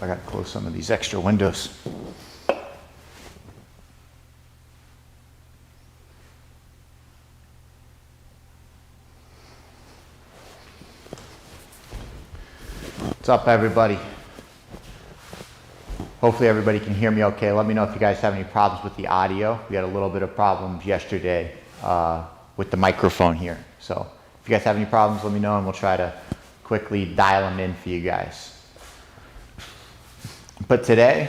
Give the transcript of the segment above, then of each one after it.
I gotta close some of these extra windows. What's up, everybody? Hopefully everybody can hear me okay. Let me know if you guys have any problems with the audio. We had a little bit of problems yesterday with the microphone here. So if you guys have any problems, let me know and we'll try to quickly dial them in for you guys. But today,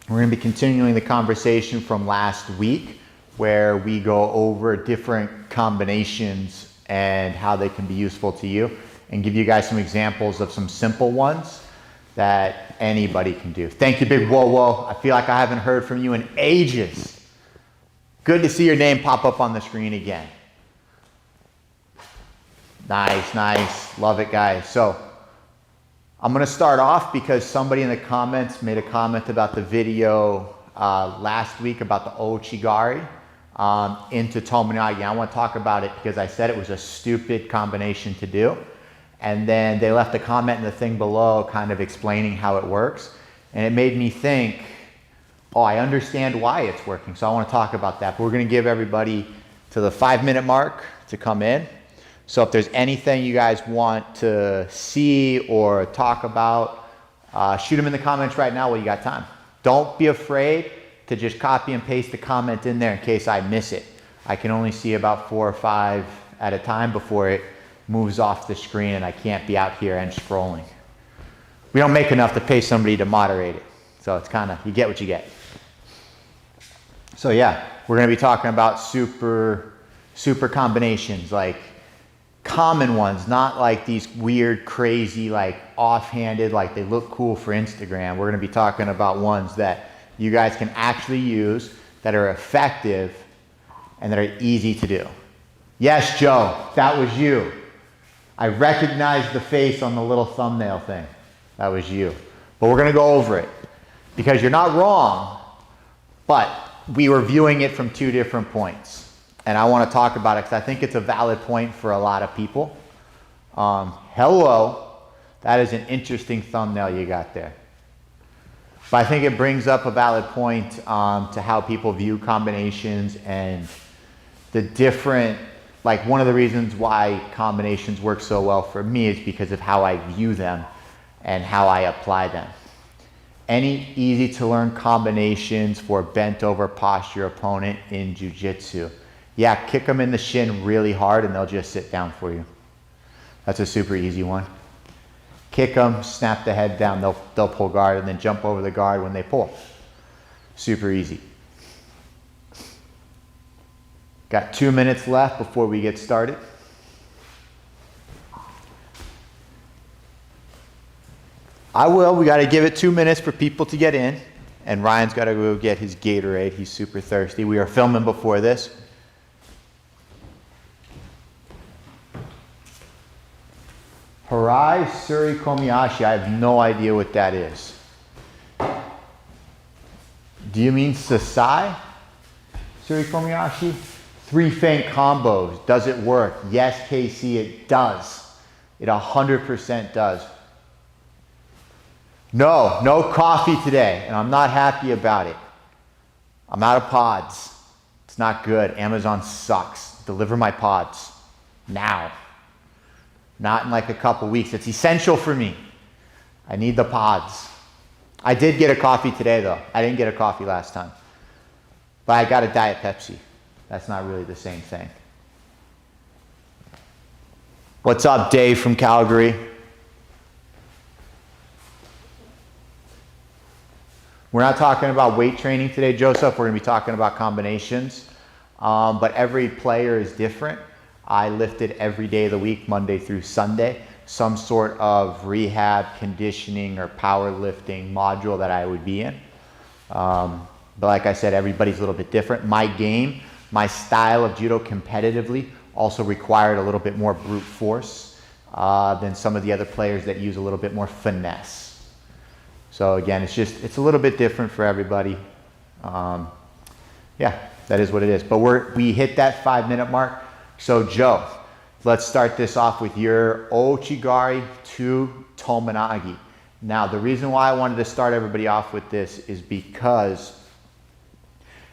we're going to be continuing the conversation from last week where we go over different combinations and how they can be useful to you and give you guys some examples of some simple ones that anybody can do. Thank you, Big Whoa Whoa. I feel like I haven't heard from you in ages. Good to see your name pop up on the screen again. Nice, nice. Love it, guys. So I'm going to start off because somebody in the comments made a comment about the video last week about the Ouchi gari into tomoe. I want to talk about it because I said it was a stupid combination to do. And then they left a comment in the thing below kind of explaining how it works. And it made me think, oh, I understand why it's working. So I want to talk about that. But we're going to give everybody to the 5-minute mark to come in. So if there's anything you guys want to see or talk about, shoot them in the comments right now while you got time. Don't be afraid to just copy and paste the comment in there in case I miss it. I can only see about 4 or 5 at a time before it moves off the screen and I can't be out here and scrolling. We don't make enough to pay somebody to moderate it. So it's kind of, you get what you get. So yeah, we're going to be talking about super combinations, like common ones, not like these weird, crazy, like offhanded, like they look cool for Instagram. We're going to be talking about ones that you guys can actually use, that are effective, and that are easy to do. Yes, Joe, that was you. I recognized the face on the little thumbnail thing. That was you. But we're going to go over it because you're not wrong, but we were viewing it from 2 different points. And I want to talk about it because I think it's a valid point for a lot of people. Hello. That is an interesting thumbnail you got there. But I think it brings up a valid point to how people view combinations and the different, like one of the reasons why combinations work so well for me is because of how I view them and how I apply them. Any easy to learn combinations for bent over posture opponent in jiu-jitsu? Yeah, kick them in the shin really hard and they'll just sit down for you. That's a super easy one. Kick them, snap the head down, they'll pull guard and then jump over the guard when they pull. Super easy. Got 2 minutes left before we get started. We got to give it 2 minutes for people to get in. And Ryan's got to go get his Gatorade. He's super thirsty. We are filming before this. Harai, tsurikomi, ashi. I have no idea what that is. Do you mean Sasae? Tsurikomi, ashi? 3 feint combos. Does it work? Yes, KC, it does. It 100% does. No coffee today, and I'm not happy about it. I'm out of pods. It's not good. Amazon sucks. Deliver my pods. Now. Not in like a couple weeks. It's essential for me. I need the pods. I did get a coffee today, though. I didn't get a coffee last time. But I got a Diet Pepsi. That's not really the same thing. What's up, Dave from Calgary? We're not talking about weight training today, Joseph. We're going to be talking about combinations. But every player is different. I lifted every day of the week, Monday through Sunday, some sort of rehab, conditioning, or powerlifting module that I would be in. But like I said, everybody's a little bit different. My game, my style of judo competitively also required a little bit more brute force than some of the other players that use a little bit more finesse. So again, it's a little bit different for everybody. Yeah, that is what it is. But we hit that 5-minute mark. So Joe, let's start this off with your Ouchi gari to tomoe. Now, the reason why I wanted to start everybody off with this is because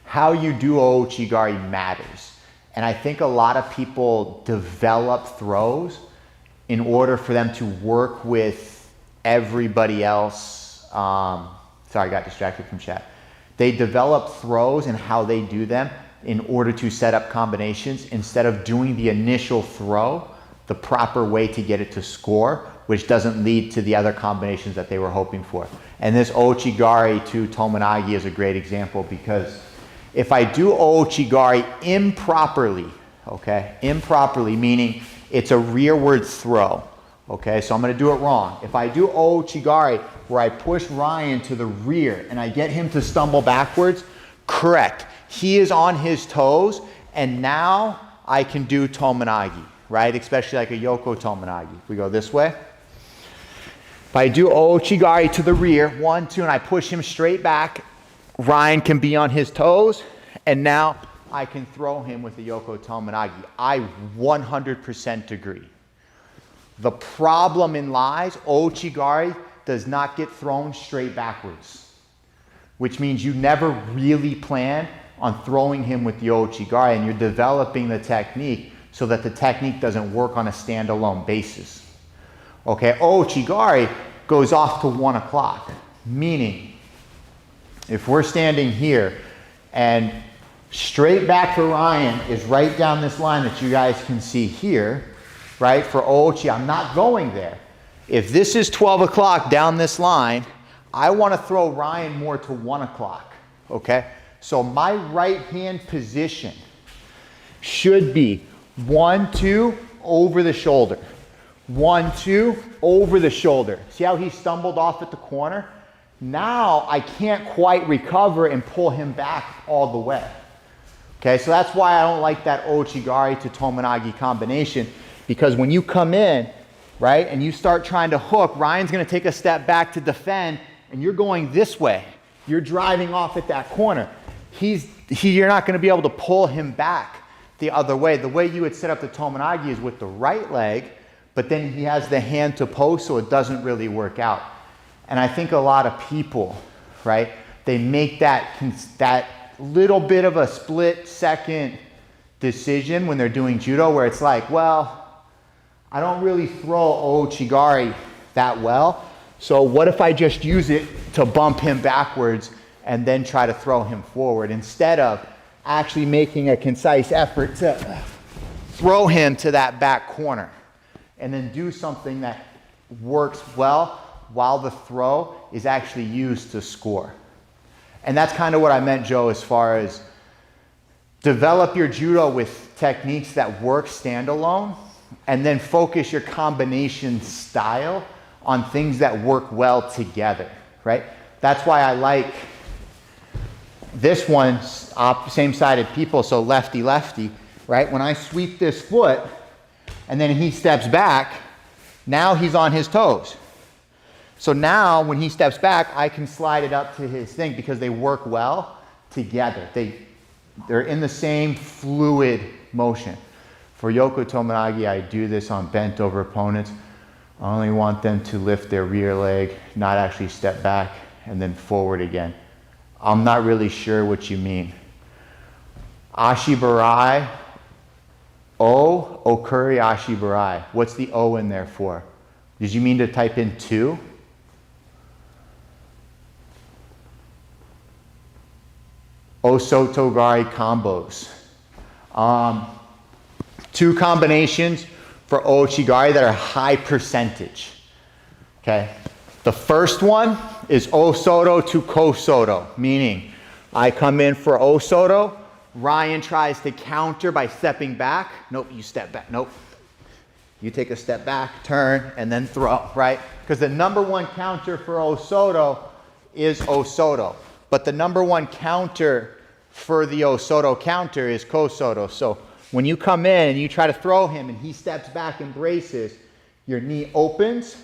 how you do ouchi gari matters. And I think a lot of people develop throws in order for them to work with everybody else. Sorry, I got distracted from chat. They develop throws and how they do them in order to set up combinations instead of doing the initial throw the proper way to get it to score, which doesn't lead to the other combinations that they were hoping for. And this ouchi gari to tomoe is a great example, because if I do ouchi gari improperly, okay, improperly meaning it's a rearward throw, okay, so I'm going to do it wrong. If I do ouchi gari where I push Ryan to the rear and I get him to stumble backwards, correct, he is on his toes, and now I can do tomoe, right, especially like a Yoko tomoe. We go this way. If I do ouchi gari to the rear, 1, 2, and I push him straight back, Ryan can be on his toes, and now I can throw him with the Yoko tomoe. I 100% agree. The problem lies, ouchi gari does not get thrown straight backwards, which means you never really plan on throwing him with the ouchi gari, and you're developing the technique so that the technique doesn't work on a standalone basis. Okay, ouchi gari goes off to 1 o'clock, meaning if we're standing here and straight back for Ryan is right down this line that you guys can see here, right? For ouchi, I'm not going there. If this is 12 o'clock down this line, I want to throw Ryan more to 1 o'clock, okay? So my right hand position should be 1, 2, over the shoulder. 1, 2, over the shoulder. See how he stumbled off at the corner? Now I can't quite recover and pull him back all the way. Okay, so that's why I don't like that ouchi gari to tomoe combination, because when you come in, right, and you start trying to hook, Ryan's going to take a step back to defend, and you're going this way. You're driving off at that corner. You're not going to be able to pull him back the other way. The way you would set up the tomoe is with the right leg, but then he has the hand to post, so it doesn't really work out. And I think a lot of people, right, they make that little bit of a split second decision when they're doing judo, where it's like, well, I don't really throw ouchi gari that well, so what if I just use it to bump him backwards and then try to throw him forward, instead of actually making a concise effort to throw him to that back corner and then do something that works well while the throw is actually used to score. And that's kind of what I meant, Joe, as far as develop your judo with techniques that work standalone, and then focus your combination style on things that work well together, right? That's why I like this one, same-sided people, so lefty-lefty, right? When I sweep this foot and then he steps back, now he's on his toes. So now when he steps back, I can slide it up to his thing because they work well together. They're in the same fluid motion. For Yoko tomoe, I do this on bent over opponents. I only want them to lift their rear leg, not actually step back and then forward again. I'm not really sure what you mean. Ashi barai, O, okuri ashi barai. What's the O in there for? Did you mean to type in 2? Osoto gari combos. 2 combinations for ouchi gari that are high percentage. Okay. The first one is Osoto to kosoto, meaning I come in for Osoto, Ryan tries to counter by stepping back. Nope, you step back. Nope. You take a step back, turn, and then throw, right? Because the number 1 counter for Osoto is Osoto. But the number 1 counter for the Osoto counter is kosoto. So when you come in and you try to throw him and he steps back and braces, your knee opens,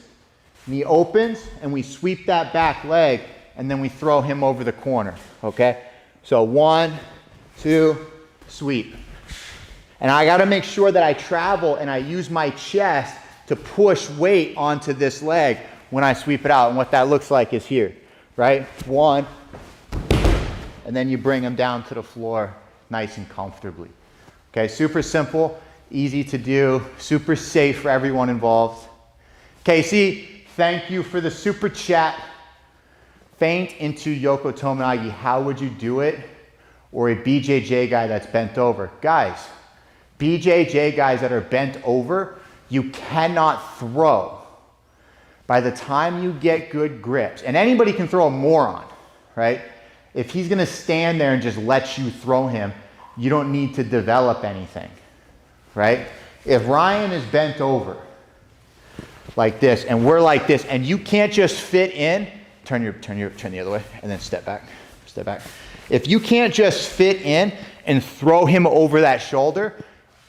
and we sweep that back leg, and then we throw him over the corner, okay? So 1, 2, sweep. And I gotta make sure that I travel and I use my chest to push weight onto this leg when I sweep it out. And what that looks like is here, right? One, and then you bring them down to the floor nice and comfortably. Okay, super simple, easy to do, super safe for everyone involved. Casey, thank you for the super chat. Feint into Yoko tomoe, how would you do it? Or a BJJ guy that's bent over. Guys, BJJ guys that are bent over, you cannot throw. By the time you get good grips, and anybody can throw a moron, right? If he's gonna stand there and just let you throw him, you don't need to develop anything, right? If Ryan is bent over like this, and we're like this, and you can't just fit in, turn the other way, and then step back, step back. If you can't just fit in and throw him over that shoulder,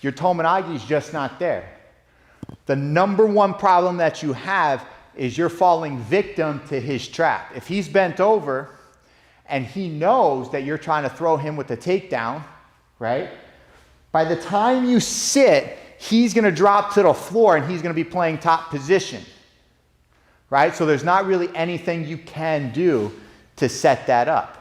your tomoe is just not there. The number one problem that you have is you're falling victim to his trap. If he's bent over and he knows that you're trying to throw him with a takedown, right? By the time you sit, he's gonna drop to the floor and he's gonna be playing top position, right? So there's not really anything you can do to set that up.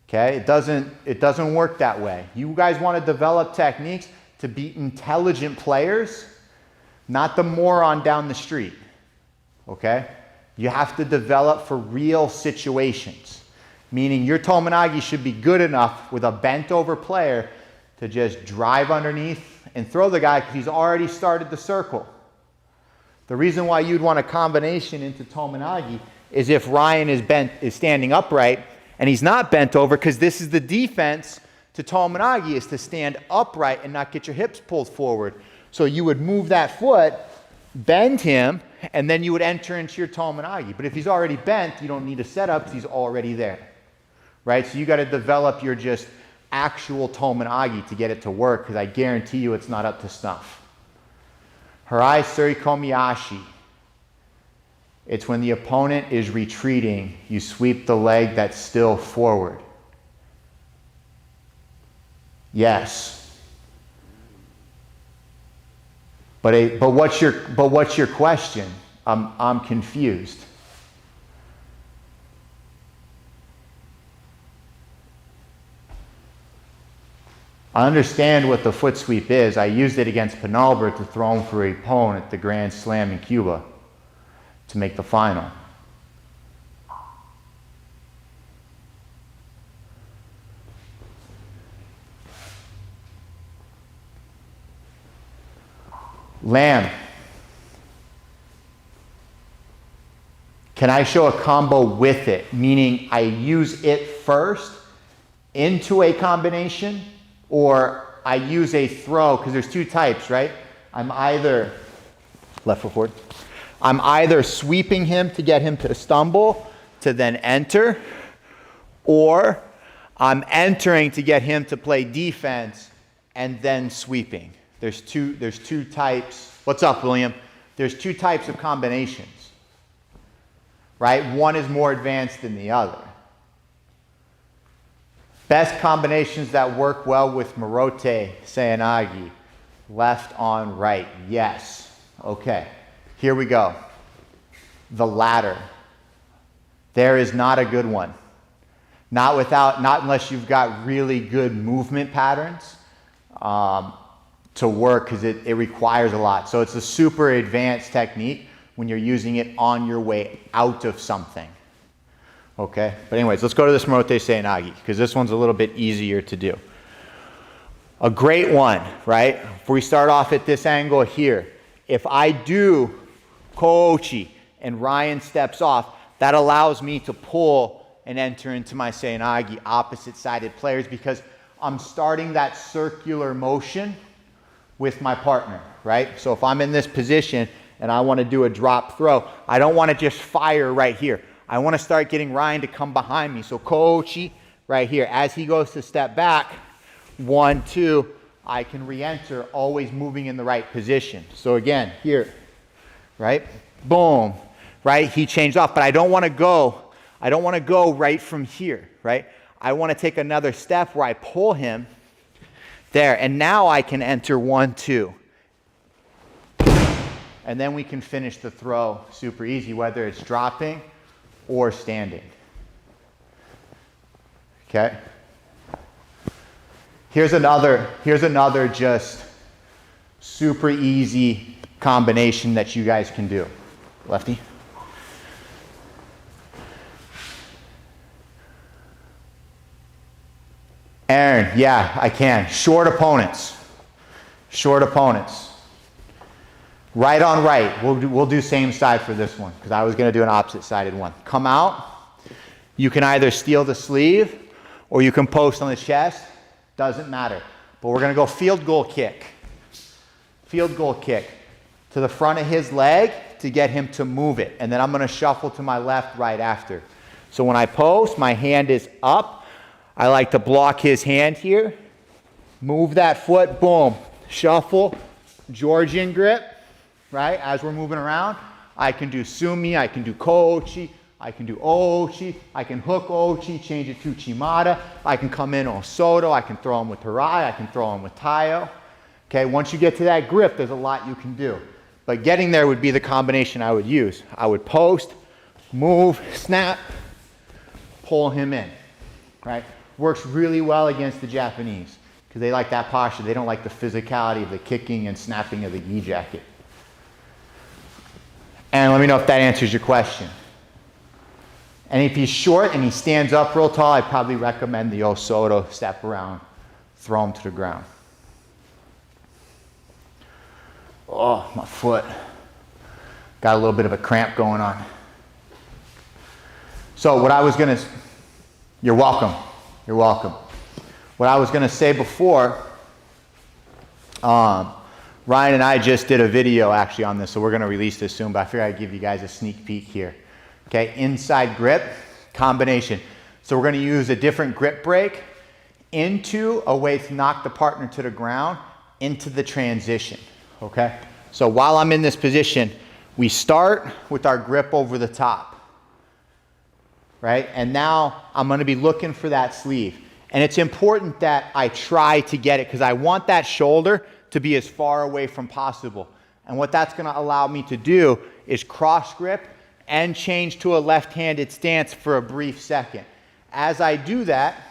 Okay, it doesn't work that way. You guys want to develop techniques to be intelligent players, not the moron down the street. Okay? You have to develop for real situations. Meaning your tomoe should be good enough with a bent over player to just drive underneath and throw the guy because he's already started the circle. The reason why you'd want a combination into tomoe is if Ryan is standing upright and he's not bent over, because this is the defense to tomoe, is to stand upright and not get your hips pulled forward. So you would move that foot, bend him, and then you would enter into your tomoe. But if he's already bent, you don't need a setup because he's already there, right? So you got to develop your just actual tomoe to get it to work, because I guarantee you it's not up to snuff. Harai tsurikomi ashi. It's when the opponent is retreating, you sweep the leg that's still forward. Yes. But what's your question? I'm confused. I understand what the foot sweep is. I used it against Penalber to throw him for a pone at the Grand Slam in Cuba to make the final. Lamb. Can I show a combo with it? Meaning I use it first into a combination, or I use a throw, because there's two types, right? I'm either, left foot forward, I'm either sweeping him to get him to stumble to then enter, or I'm entering to get him to play defense and then sweeping. There's two types. What's up, William? There's two types of combinations, right? One is more advanced than the other. Best combinations that work well with Morote, seoi, left on right. Yes. Okay. Here we go. The ladder. There is not a good one. Not unless you've got really good movement patterns to work, because it requires a lot. So it's a super advanced technique when you're using it on your way out of something. Okay? But anyways, let's go to this Morote seoi, because this one's a little bit easier to do. A great one, right? If we start off at this angle here, if I do Koshi and Ryan steps off, that allows me to pull and enter into my seoi, opposite-sided players, because I'm starting that circular motion with my partner, right? So if I'm in this position and I want to do a drop throw, I don't want to just fire right here. I want to start getting Ryan to come behind me. So Koshi right here. As he goes to step back, 1, 2, I can re-enter, always moving in the right position. So again, here, right? Boom, right? He changed off, but I don't want to go right from here, right? I want to take another step where I pull him there, and now I can enter 1, 2. and then we can finish the throw super easy, whether it's dropping or standing. Okay? Here's another just super easy combination that you guys can do. Lefty. Aaron, yeah, I can. Short opponents. Short opponents. Right on right. We'll do same side for this one because I was going to do an opposite sided one. Come out. You can either steal the sleeve or you can post on the chest. Doesn't matter. But we're going to go field goal kick. Field goal kick to the front of his leg to get him to move it. And then I'm going to shuffle to my left right after. So when I post, my hand is up. I like to block his hand here. Move that foot, boom. Shuffle, Georgian grip, right? As we're moving around, I can do sumi, I can do koshi, I can do ochi, I can hook ochi, change it to chimata. I can come in osoto, I can throw him with harai, I can throw him with taio. Okay, once you get to that grip, there's a lot you can do. But getting there would be the combination I would use. I would post, move, snap, pull him in, right? Works really well against the Japanese because they like that posture. They don't like the physicality of the kicking and snapping of the gi jacket. And let me know if that answers your question. And if he's short and he stands up real tall, I'd probably recommend the Osoto, step around, throw him to the ground. Oh, my foot. Got a little bit of a cramp going on. So what I was going to, you're welcome. You're welcome. What I was going to say before, Ryan and I just did a video actually on this, so we're going to release this soon, but I figured I'd give you guys a sneak peek here. Okay, inside grip, combination. So we're going to use a different grip break into a way to knock the partner to the ground into the transition. Okay, so while I'm in this position, we start with our grip over the top. Right? And now I'm going to be looking for that sleeve. And it's important that I try to get it because I want that shoulder to be as far away from possible. And what that's going to allow me to do is cross grip and change to a left-handed stance for a brief second. As I do that,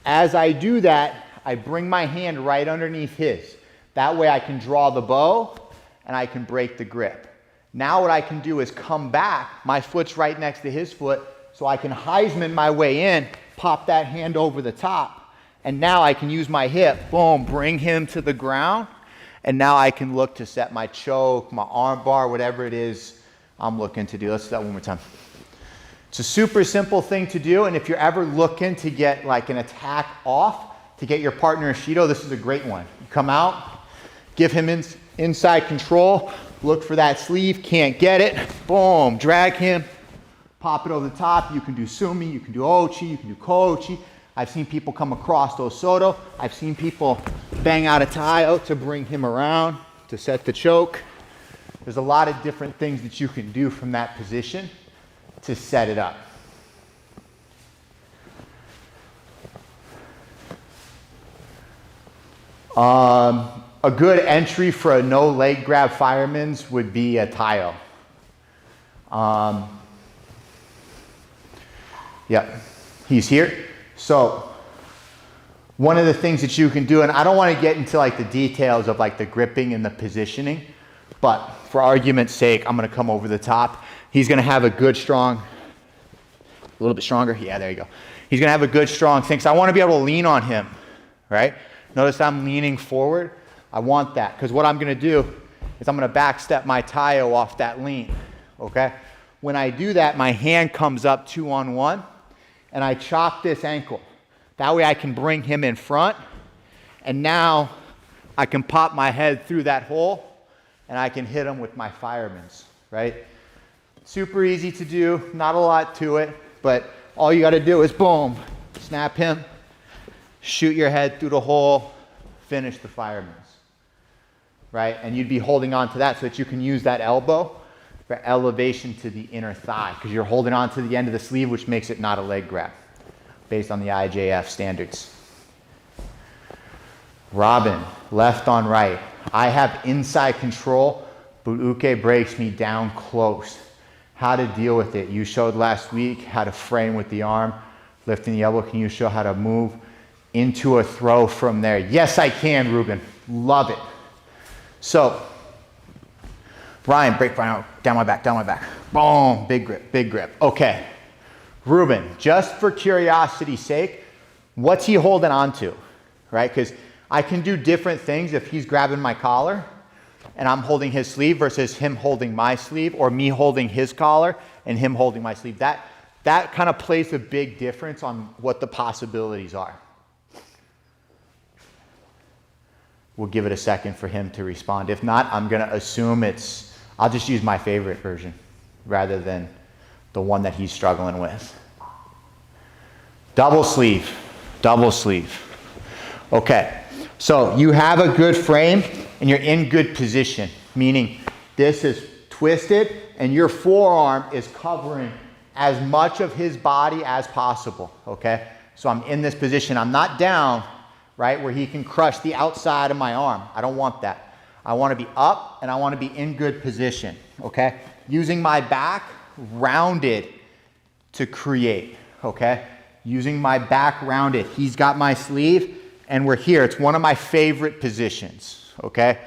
I bring my hand right underneath his. That way I can draw the bow and I can break the grip. Now what I can do is come back, my foot's right next to his foot, so I can Heisman my way in, pop that hand over the top, and now I can use my hip, boom, bring him to the ground, and now I can look to set my choke, my arm bar, whatever it is I'm looking to do. Let's do that one more time. It's a super simple thing to do, and if you're ever looking to get like an attack off, to get your partner a Shido, this is a great one. You come out, give him inside control, look for that sleeve, can't get it, boom, drag him, pop it over the top. You can do sumi, you can do ochi, you can do kochi. I've seen people come across Osoto. I've seen people bang out a taio to bring him around, to set the choke. There's a lot of different things that you can do from that position to set it up. A good entry for a no leg grab fireman's would be a taio. Yeah, he's here. So one of the things that you can do, and I don't want to get into like the details of like the gripping and the positioning, but for argument's sake, I'm going to come over the top. He's going to have a good strong, a little bit stronger. Yeah, there you go. He's going to have a good strong thing. So I want to be able to lean on him, right? Notice I'm leaning forward. I want that because what I'm going to do is I'm going to back step my taio off that lean, okay? When I do that, my hand comes up 2-on-1 and I chop this ankle. That way I can bring him in front and now I can pop my head through that hole and I can hit him with my fireman's, right? Super easy to do, not a lot to it, but all you got to do is boom, snap him, shoot your head through the hole, finish the fireman's. Right? And you'd be holding on to that so that you can use that elbow for elevation to the inner thigh because you're holding on to the end of the sleeve, which makes it not a leg grab based on the IJF standards. Robin, left on right. I have inside control, but uke breaks me down close. How to deal with it. You showed last week how to frame with the arm, lifting the elbow. Can you show how to move into a throw from there? Yes, I can, Ruben. Love it. So, Ryan, break down my back, down my back. Boom, big grip, big grip. Okay, Ruben, just for curiosity's sake, what's he holding on to, right? Because I can do different things if he's grabbing my collar and I'm holding his sleeve versus him holding my sleeve, or me holding his collar and him holding my sleeve. That kind of plays a big difference on what the possibilities are. We'll give it a second for him to respond. If not, I'm gonna assume I'll just use my favorite version rather than the one that he's struggling with. Double sleeve, double sleeve. Okay, so you have a good frame and you're in good position, meaning this is twisted and your forearm is covering as much of his body as possible, okay? So I'm in this position, I'm not down, right, where he can crush the outside of my arm. I don't want that. I want to be up and I want to be in good position, okay? Using my back rounded to create, okay? Using my back rounded. He's got my sleeve and we're here. It's one of my favorite positions, okay?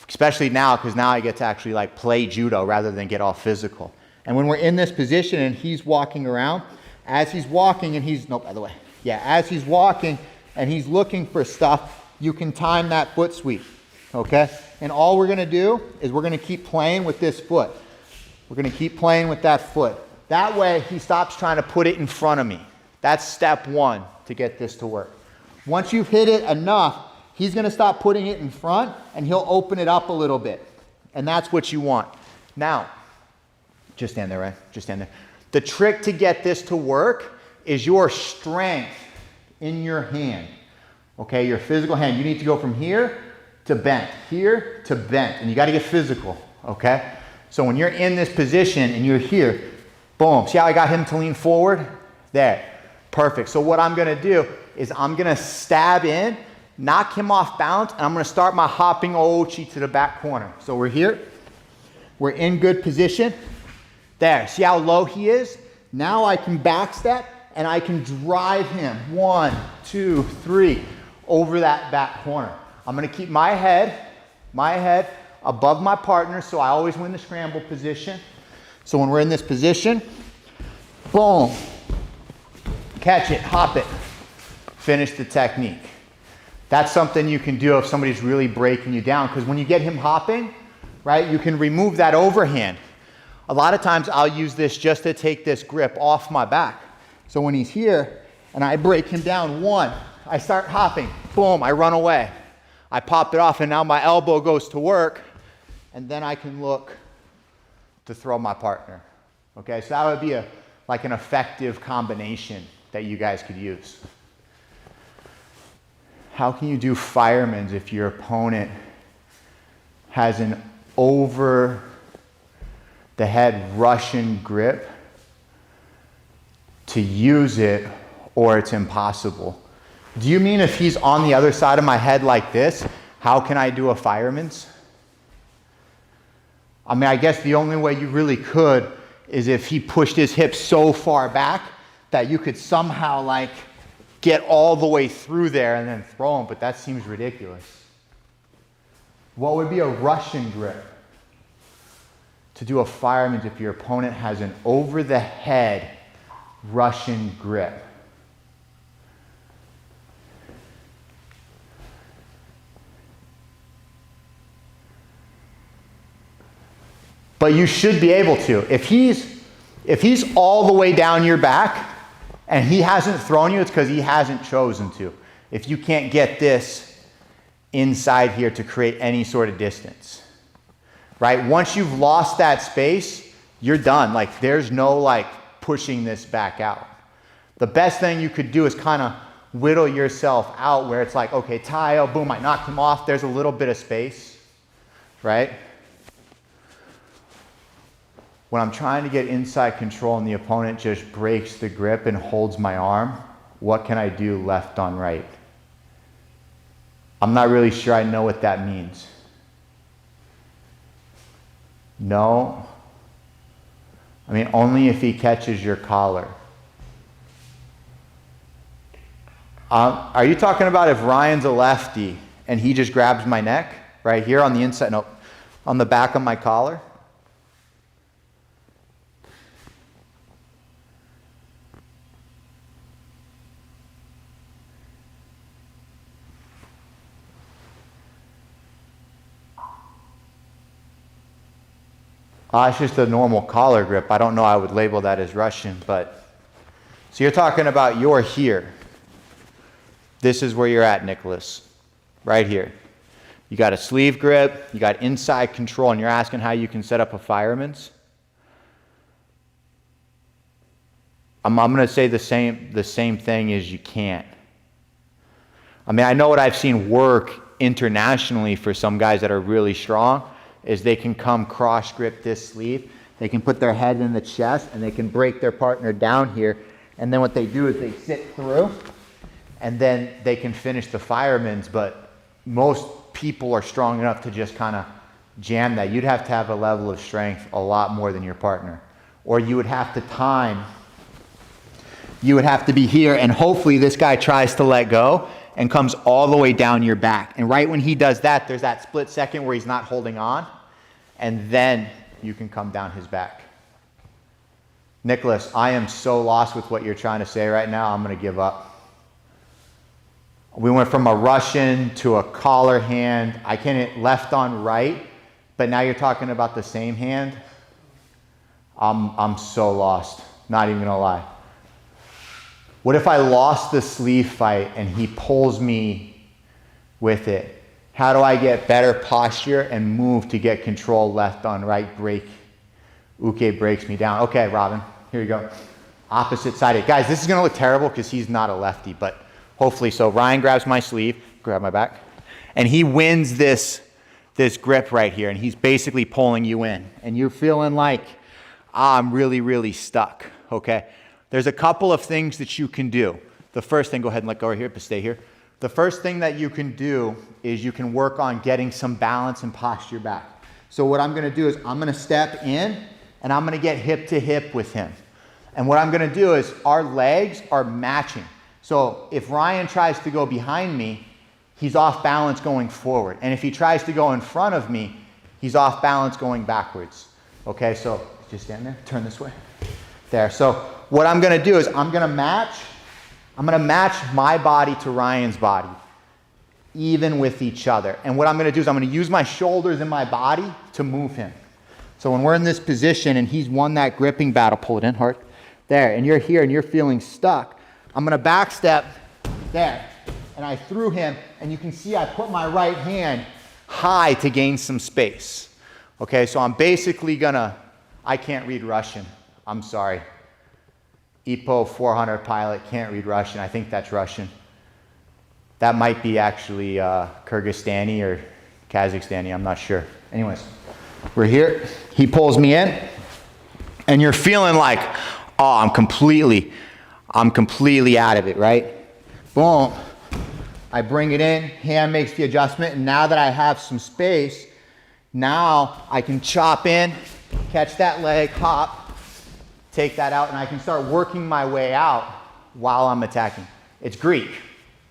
Especially now, because now I get to actually like play judo rather than get all physical. And when we're in this position and he's walking around, as he's walking and he's, no, by the way, yeah, as he's walking and he's looking for stuff, you can time that foot sweep, okay? And all we're gonna do is we're gonna keep playing with this foot. We're gonna keep playing with that foot. That way he stops trying to put it in front of me. That's step one to get this to work. Once you've hit it enough, he's gonna stop putting it in front and he'll open it up a little bit. And that's what you want. Now, just stand there, right? Just stand there. The trick to get this to work is your strength in your hand, okay? Your physical hand. You need to go from here to bent, here to bent, and you gotta get physical, okay? So when you're in this position and you're here, boom, see how I got him to lean forward? There, perfect. So what I'm gonna do is I'm gonna stab in, knock him off balance, and I'm gonna start my hopping ouchi to the back corner. So we're here, we're in good position. There, see how low he is? Now I can back step and I can drive him 1, 2, 3 over that back corner. I'm gonna keep my head above my partner so I always win the scramble position. So when we're in this position, boom, catch it, hop it, finish the technique. That's something you can do if somebody's really breaking you down, because when you get him hopping, right, you can remove that overhand. A lot of times I'll use this just to take this grip off my back. So when he's here and I break him down, 1, I start hopping, boom, I run away. I pop it off and now my elbow goes to work and then I can look to throw my partner. Okay, so that would be like an effective combination that you guys could use. How can you do fireman's if your opponent has an over the head Russian grip to use it, or it's impossible? Do you mean if he's on the other side of my head like this, how can I do a fireman's? I mean, I guess the only way you really could is if he pushed his hips so far back that you could somehow like get all the way through there and then throw him, but that seems ridiculous. What would be a Russian grip to do a fireman's if your opponent has an over the head Russian grip? But you should be able to. If he's all the way down your back and he hasn't thrown you, it's because he hasn't chosen to. If you can't get this inside here to create any sort of distance, right? Once you've lost that space, you're done. Like there's no like pushing this back out. The best thing you could do is kind of whittle yourself out where it's like, okay, Tayo, boom, I knocked him off. There's a little bit of space, right? When I'm trying to get inside control and the opponent just breaks the grip and holds my arm, what can I do left on right? I'm not really sure I know what that means. No. I mean, only if he catches your collar. Are you talking about if Ryan's a lefty and he just grabs my neck right here on the inside, no, on the back of my collar? It's just a normal collar grip. I don't know, I would label that as Russian, but. So you're talking about you're here. This is where you're at, Nicholas. Right here. You got a sleeve grip, you got inside control, and you're asking how you can set up a fireman's? I'm going to say the same thing as you can't. I mean, I know what I've seen work internationally for some guys that are really strong is they can come cross grip this sleeve. They can put their head in the chest and they can break their partner down here. And then what they do is they sit through and then they can finish the fireman's. But most people are strong enough to just kind of jam that. You'd have to have a level of strength a lot more than your partner. Or you would have to time. You would have to be here and hopefully this guy tries to let go and comes all the way down your back. And right when he does that, there's that split second where he's not holding on, and then you can come down his back. Nicholas, I am so lost with what you're trying to say right now, I'm going to give up. We went from a Russian to a collar hand. I can't hit left on right, but now you're talking about the same hand. I'm so lost, not even going to lie. What if I lost the sleeve fight and he pulls me with it? How do I get better posture and move to get control left on right break? Uke breaks me down. Okay, Robin, here you go. Opposite sided. Guys, this is going to look terrible because he's not a lefty, but hopefully so. Ryan grabs my sleeve, grab my back, and he wins this grip right here, and he's basically pulling you in. And you're feeling like, I'm really, really stuck, okay? There's a couple of things that you can do. The first thing, go ahead and let go right here, but stay here. The first thing that you can do is you can work on getting some balance and posture back. So what I'm gonna do is I'm gonna step in and I'm gonna get hip to hip with him. And what I'm gonna do is our legs are matching. So if Ryan tries to go behind me, he's off balance going forward. And if he tries to go in front of me, he's off balance going backwards. Okay, so just stand there, turn this way. There, so what I'm gonna do is I'm gonna match my body to Ryan's body, even with each other. And what I'm gonna do is I'm gonna use my shoulders and my body to move him. So when we're in this position and he's won that gripping battle, pull it in hard, there, and you're here and you're feeling stuck, I'm gonna back step there. And I threw him, and you can see I put my right hand high to gain some space. Okay, so I'm basically gonna, I can't read Russian. I'm sorry. Ipo 400 pilot, can't read Russian. I think that's Russian. That might be actually Kyrgyzstani or Kazakhstani, I'm not sure. Anyways, we're here. He pulls me in, and you're feeling like, oh, I'm completely out of it, right? Boom. I bring it in, hand makes the adjustment, and now that I have some space, now I can chop in, catch that leg, hop, take that out, and I can start working my way out while I'm attacking. It's Greek.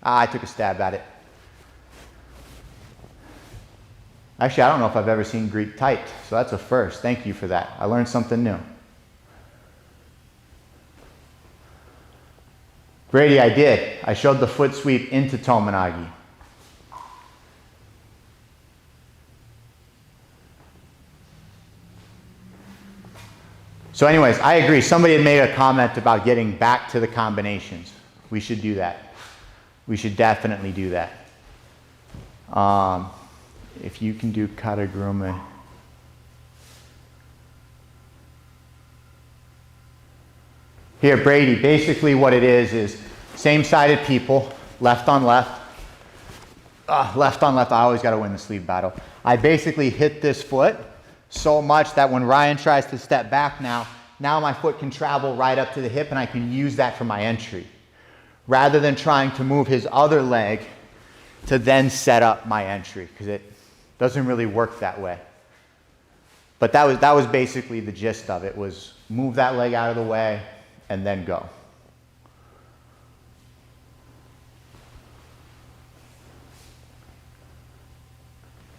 I took a stab at it. Actually, I don't know if I've ever seen Greek typed, so that's a first. Thank you for that. I learned something new. Brady, I did. I showed the foot sweep into tomoe. So anyways, I agree. Somebody had made a comment about getting back to the combinations. We should do that. We should definitely do that. If you can do kataguruma. Here, Brady, basically what it is same-sided people, left on left. Left on left, I always got to win the sleeve battle. I basically hit this foot so much that when Ryan tries to step back now my foot can travel right up to the hip and I can use that for my entry. Rather than trying to move his other leg to then set up my entry, because it doesn't really work that way. But that was basically the gist of it, was move that leg out of the way and then go.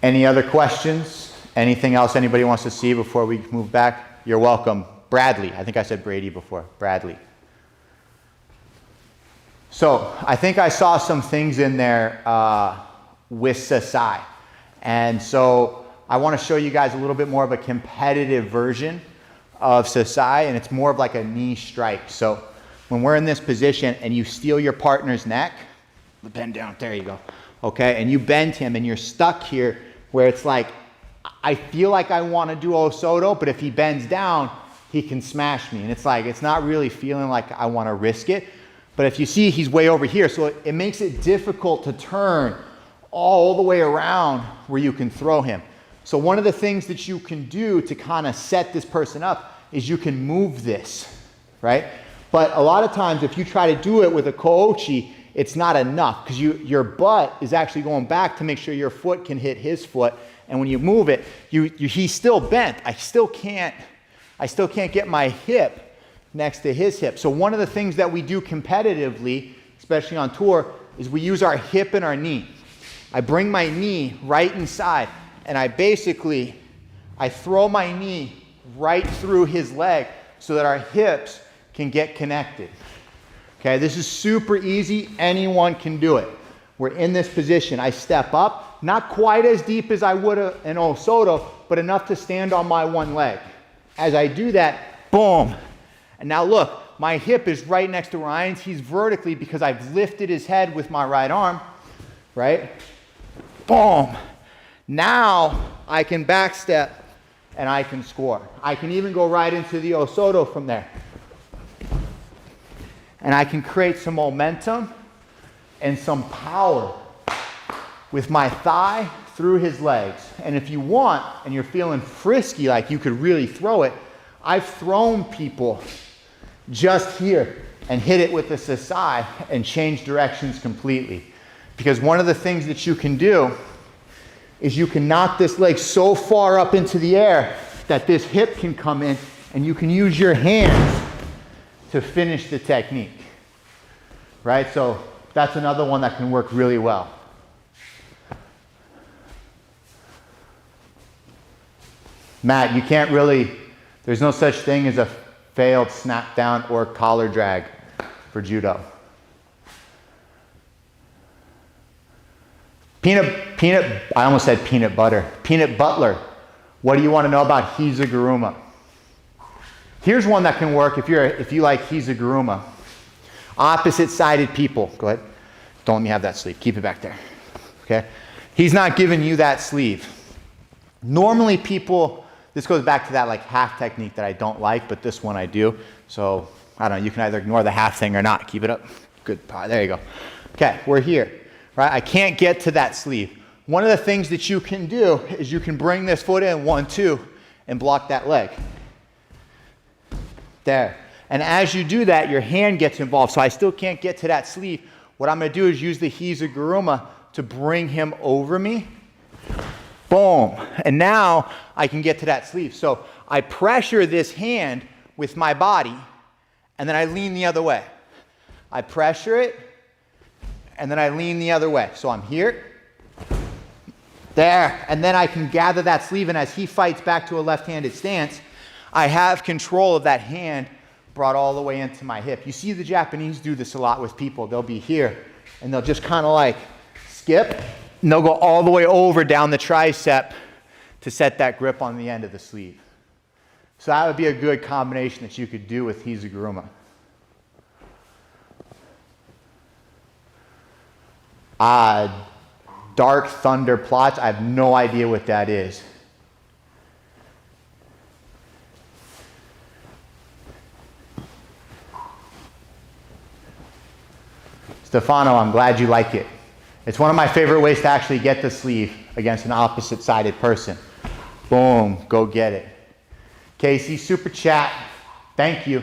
Any other questions? Anything else anybody wants to see before we move back? You're welcome. Bradley. I think I said Brady before. Bradley. So I think I saw some things in there with Sasae. And so I want to show you guys a little bit more of a competitive version of Sasae, and it's more of like a knee strike. So when we're in this position and you steal your partner's neck, bend down, there you go. Okay, and you bend him and you're stuck here where it's like, I feel like I want to do Osoto, but if he bends down, he can smash me. And it's like, it's not really feeling like I want to risk it. But if you see, he's way over here. So it makes it difficult to turn all the way around where you can throw him. So one of the things that you can do to kind of set this person up is you can move this, right? But a lot of times if you try to do it with a kochi, it's not enough because your butt is actually going back to make sure your foot can hit his foot. And when you move it, he's still bent. I still can't get my hip next to his hip. So one of the things that we do competitively, especially on tour, is we use our hip and our knee. I bring my knee right inside and I throw my knee right through his leg so that our hips can get connected. Okay, this is super easy. Anyone can do it. We're in this position. I step up, not quite as deep as I would in Osoto, but enough to stand on my one leg. As I do that, boom. And now look, my hip is right next to Ryan's. He's vertically because I've lifted his head with my right arm, right? Boom. Now I can backstep and I can score. I can even go right into the Osoto from there. And I can create some momentum and some power with my thigh through his legs. And if you want, and you're feeling frisky, like you could really throw it, I've thrown people just here and hit it with the Sasae and change directions completely. Because one of the things that you can do is you can knock this leg so far up into the air that this hip can come in and you can use your hands to finish the technique, right? So that's another one that can work really well. Matt, you can't really, there's no such thing as a failed snap down or collar drag for judo. I almost said peanut butter. Peanut butler. What do you want to know about Hiza guruma? Here's one that can work if you like Hiza guruma. Opposite-sided people. Go ahead. Don't let me have that sleeve. Keep it back there. Okay? He's not giving you that sleeve. Normally people, this goes back to that like half technique that I don't like, but this one I do. So, I don't know, you can either ignore the half thing or not. Keep it up. Good. There you go. Okay, we're here. Right? I can't get to that sleeve. One of the things that you can do is you can bring this foot in, 1, 2, and block that leg. There. And as you do that, your hand gets involved. So I still can't get to that sleeve. What I'm going to do is use the Hiza guruma to bring him over me. Boom. And now I can get to that sleeve. So I pressure this hand with my body, and then I lean the other way. I pressure it, and then I lean the other way. So I'm here, there, and then I can gather that sleeve, and as he fights back to a left-handed stance, I have control of that hand brought all the way into my hip. You see the Japanese do this a lot with people. They'll be here, and they'll just kind of like skip, and they'll go all the way over down the tricep to set that grip on the end of the sleeve. So that would be a good combination that you could do with Hiza guruma. Dark thunder plots, I have no idea what that is. Stefano, I'm glad you like it. It's one of my favorite ways to actually get the sleeve against an opposite-sided person. Boom, go get it. Casey, super chat, thank you.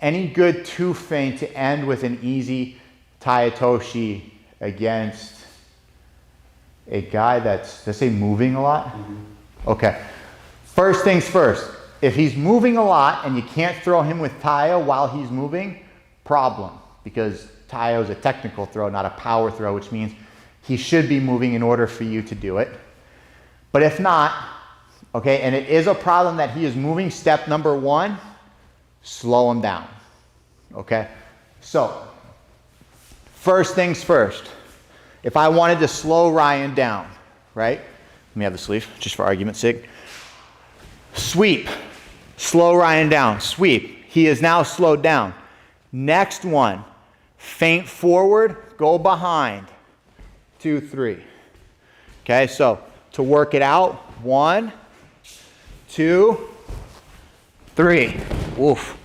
Any good two feint to end with an easy otoshi against a guy that's, let's say, moving a lot? Mm-hmm. Okay. First things first, if he's moving a lot and you can't throw him with taio while he's moving, problem, because taio is a technical throw, not a power throw, which means he should be moving in order for you to do it. But if not, okay, and it is a problem that he is moving, step number one, slow him down, okay? So, first things first, if I wanted to slow Ryan down, right? Let me have the sleeve, just for argument's sake. Sweep, slow Ryan down, sweep. He is now slowed down. Next one, feint forward, go behind. 2, 3. Okay, so to work it out, 1, 2, 3. Oof,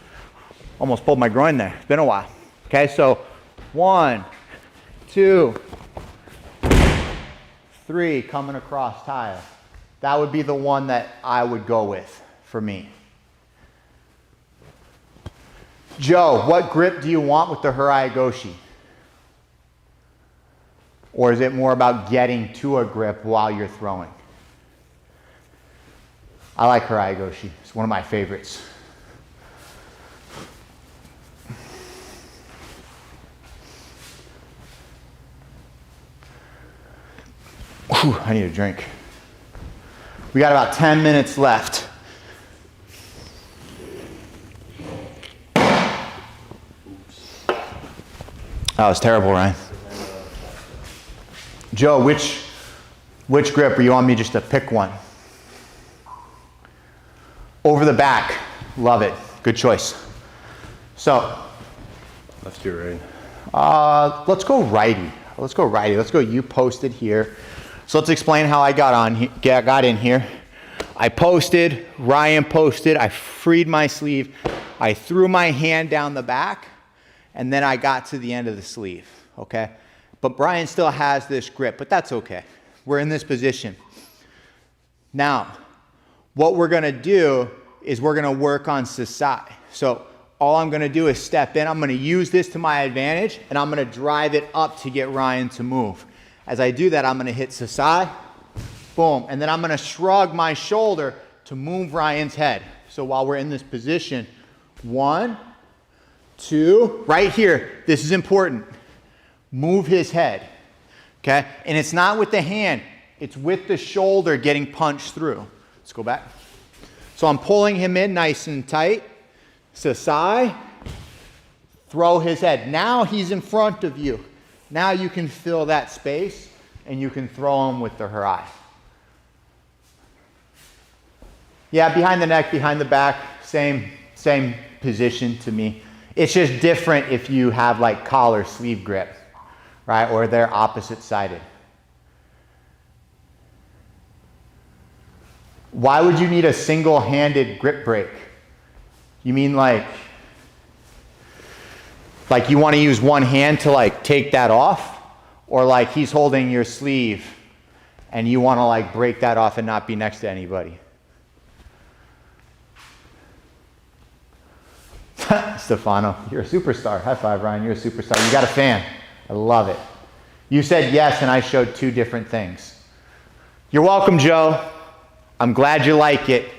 almost pulled my groin there. It's been a while. Okay, so 1, 2, 3, coming across taio. That would be the one that I would go with for me. Joe, what grip do you want with the Harai goshi? Or is it more about getting to a grip while you're throwing? I like Harai goshi. It's one of my favorites. Whew, I need a drink. We got about 10 minutes left. That was terrible, Ryan. Joe, which grip, or you want me just to pick one? Over the back. Love it. Good choice. So. Lefty or right? Let's go righty. Let's go righty. Let's go you posted here. So let's explain how I got in here. I posted, Ryan posted, I freed my sleeve, I threw my hand down the back, and then I got to the end of the sleeve, okay? But Brian still has this grip, but that's okay. We're in this position. Now, what we're gonna do is we're gonna work on Sasae. So all I'm gonna do is step in, I'm gonna use this to my advantage, and I'm gonna drive it up to get Ryan to move. As I do that, I'm gonna hit Sasae, boom, and then I'm gonna shrug my shoulder to move Ryan's head. So while we're in this position, 1, 2, right here, this is important. Move his head, okay? And it's not with the hand, it's with the shoulder getting punched through. Let's go back. So I'm pulling him in nice and tight. Sasae, throw his head. Now he's in front of you. Now you can fill that space and you can throw him with the Harai. Yeah, behind the neck, behind the back, same position to me. It's just different if you have like collar sleeve grip, right? Or they're opposite sided. Why would you need a single-handed grip break? You mean like you want to use one hand to like take that off? Or like he's holding your sleeve and you want to like break that off and not be next to anybody? Stefano, you're a superstar. High five, Ryan, you're a superstar. You got a fan. I love it. You said yes and I showed 2 different things. You're welcome, Joe. I'm glad you like it.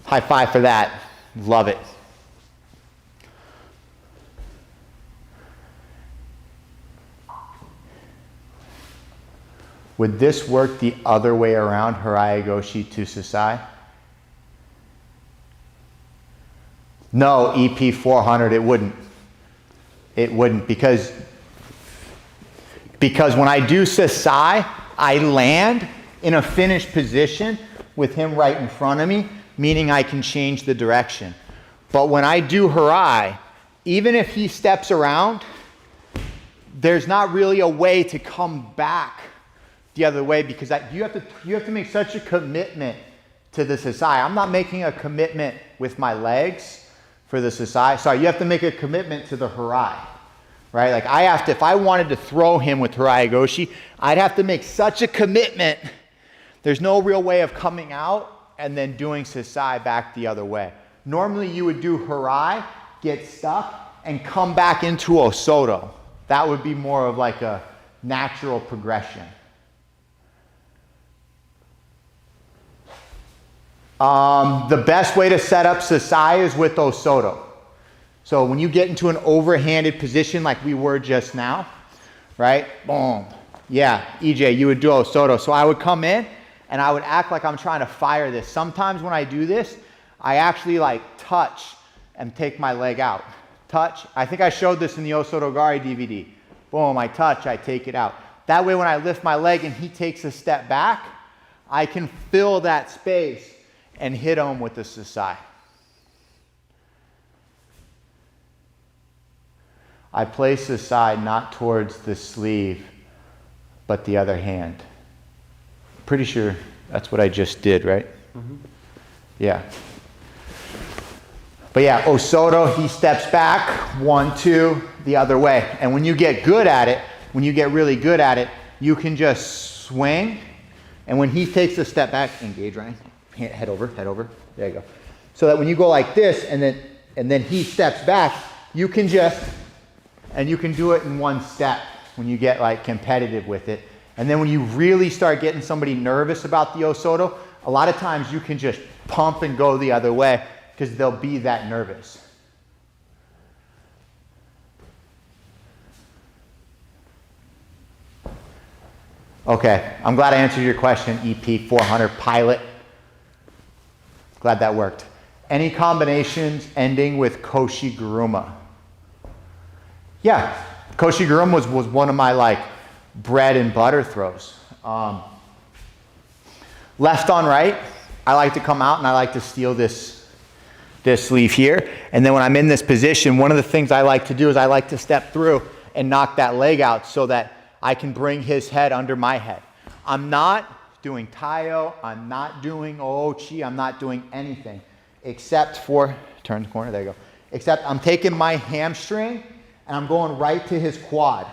High five for that. Love it. Would this work the other way around, Harai goshi to Sasae? No, EP 400, it wouldn't. It wouldn't because when I do Sasae, I land in a finished position with him right in front of me, meaning I can change the direction. But when I do Harai, even if he steps around, there's not really a way to come back the other way because you have to make such a commitment to the Sasae. I'm not making a commitment with my legs for the Sasae. Sorry, you have to make a commitment to the Harai, right? Like I have to, if I wanted to throw him with Harai goshi, I'd have to make such a commitment. There's no real way of coming out and then doing Sasae back the other way. Normally you would do Harai, get stuck, and come back into Osoto. That would be more of like a natural progression. The best way to set up Sasae is with Osoto. So when you get into an overhanded position like we were just now, right? Boom. Yeah, EJ, you would do Osoto. So I would come in and I would act like I'm trying to fire this. Sometimes when I do this, I actually like touch and take my leg out. Touch. I think I showed this in the Osoto Gari DVD. Boom, I touch, I take it out. That way when I lift my leg and he takes a step back, I can fill that space and hit him with the Sasae. I place the side not towards the sleeve, but the other hand. Pretty sure that's what I just did, right? Mm-hmm. Yeah. But yeah, Osoto, he steps back, 1, 2, the other way. And when you get good at it, when you get really good at it, you can just swing. And when he takes a step back, engage, Ryan. Head over, there you go. So that when you go like this, and then he steps back, you can just, and you can do it in one step when you get like competitive with it. And then when you really start getting somebody nervous about the Osoto, a lot of times you can just pump and go the other way because they'll be that nervous. Okay, I'm glad I answered your question, EP400 pilot. Glad that worked. Any combinations ending with Koshi guruma? Yeah, Koshi guruma was one of my like bread and butter throws. Left on right, I like to come out and I like to steal this sleeve here. And then when I'm in this position, one of the things I like to do is I like to step through and knock that leg out so that I can bring his head under my head. I'm not doing taio, I'm not doing ouchi, I'm not doing anything except for, turn the corner, there you go. Except I'm taking my hamstring and I'm going right to his quad.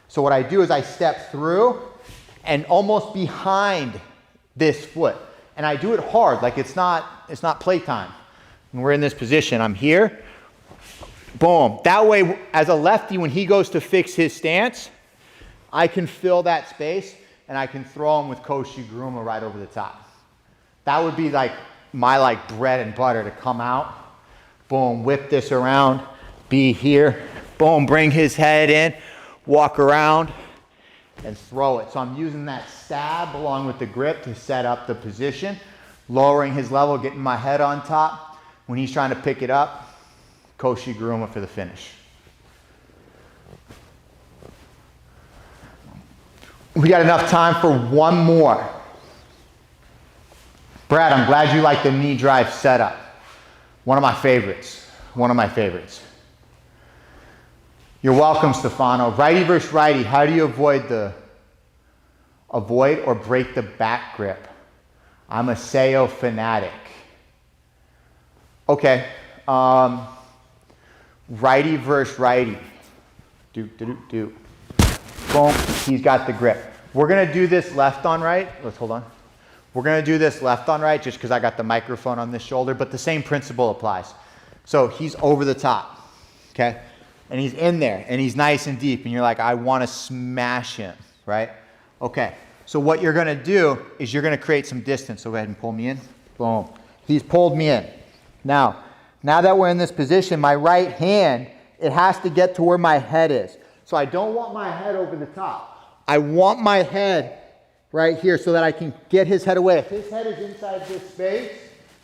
So what I do is I step through and almost behind this foot. And I do it hard, like it's not playtime. When we're in this position, I'm here, boom. That way, as a lefty, when he goes to fix his stance, I can fill that space and I can throw him with Koshi guruma right over the top. That would be like my bread and butter to come out, boom, whip this around, be here, boom, bring his head in, walk around and throw it. So I'm using that stab along with the grip to set up the position, lowering his level, getting my head on top. When he's trying to pick it up, Koshi guruma for the finish. We got enough time for one more. Brad, I'm glad you like the knee drive setup. One of my favorites. One of my favorites. You're welcome, Stefano. Righty versus righty. How do you avoid or break the back grip? I'm a seoi fanatic. Okay. Righty versus righty. Do. Boom, he's got the grip. We're gonna do this left on right. Let's hold on. We're gonna do this left on right just because I got the microphone on this shoulder, but the same principle applies. So he's over the top, okay? And he's in there and he's nice and deep and you're like, I wanna smash him, right? Okay, so what you're gonna do is you're gonna create some distance. So go ahead and pull me in, boom. He's pulled me in. Now that we're in this position, my right hand, it has to get to where my head is. So I don't want my head over the top. I want my head right here so that I can get his head away. If his head is inside this space,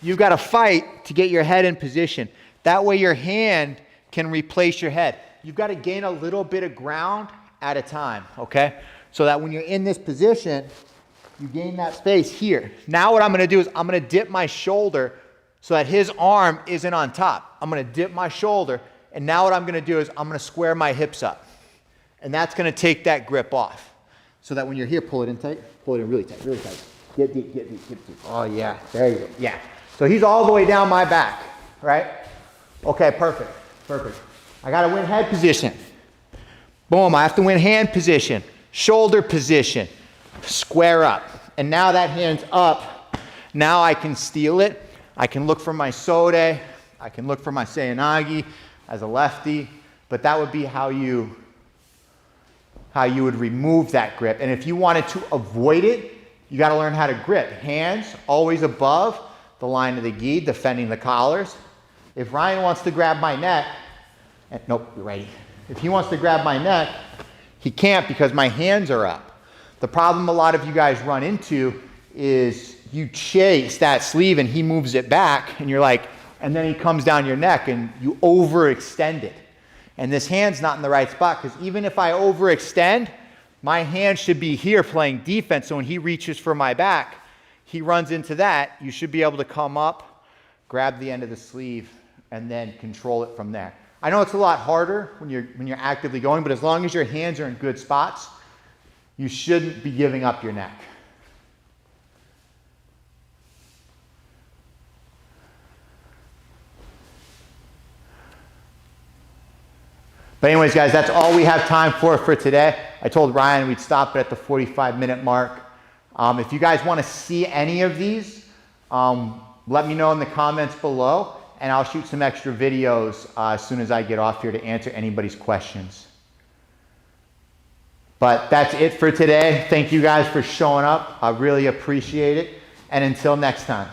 you've got to fight to get your head in position. That way your hand can replace your head. You've got to gain a little bit of ground at a time, okay? So that when you're in this position, you gain that space here. Now what I'm going to do is I'm going to dip my shoulder so that his arm isn't on top. I'm going to dip my shoulder, and now what I'm going to do is I'm going to square my hips up. And that's going to take that grip off. So that when you're here, pull it in tight. Pull it in really tight, really tight. Get deep, get deep, get deep. Oh, yeah. There you go. Yeah. So he's all the way down my back, right? Okay, perfect. Perfect. I got to win head position. Boom. I have to win hand position, shoulder position, square up. And now that hand's up. Now I can steal it. I can look for my sode. I can look for my seoi nage as a lefty. But that would be how you would remove that grip. And if you wanted to avoid it, you got to learn how to grip. Hands always above, the line of the gi, defending the collars. If Ryan wants to grab my neck, nope, you're ready. If he wants to grab my neck, he can't because my hands are up. The problem a lot of you guys run into is you chase that sleeve and he moves it back and you're like, and then he comes down your neck and you overextend it. And this hand's not in the right spot because even if I overextend, my hand should be here playing defense. So when he reaches for my back, he runs into that. You should be able to come up, grab the end of the sleeve, and then control it from there. I know it's a lot harder when you're actively going, but as long as your hands are in good spots, you shouldn't be giving up your neck. But anyways, guys, that's all we have time for today. I told Ryan we'd stop it at the 45-minute mark. If you guys want to see any of these, let me know in the comments below, and I'll shoot some extra videos as soon as I get off here to answer anybody's questions. But that's it for today. Thank you guys for showing up. I really appreciate it. And until next time.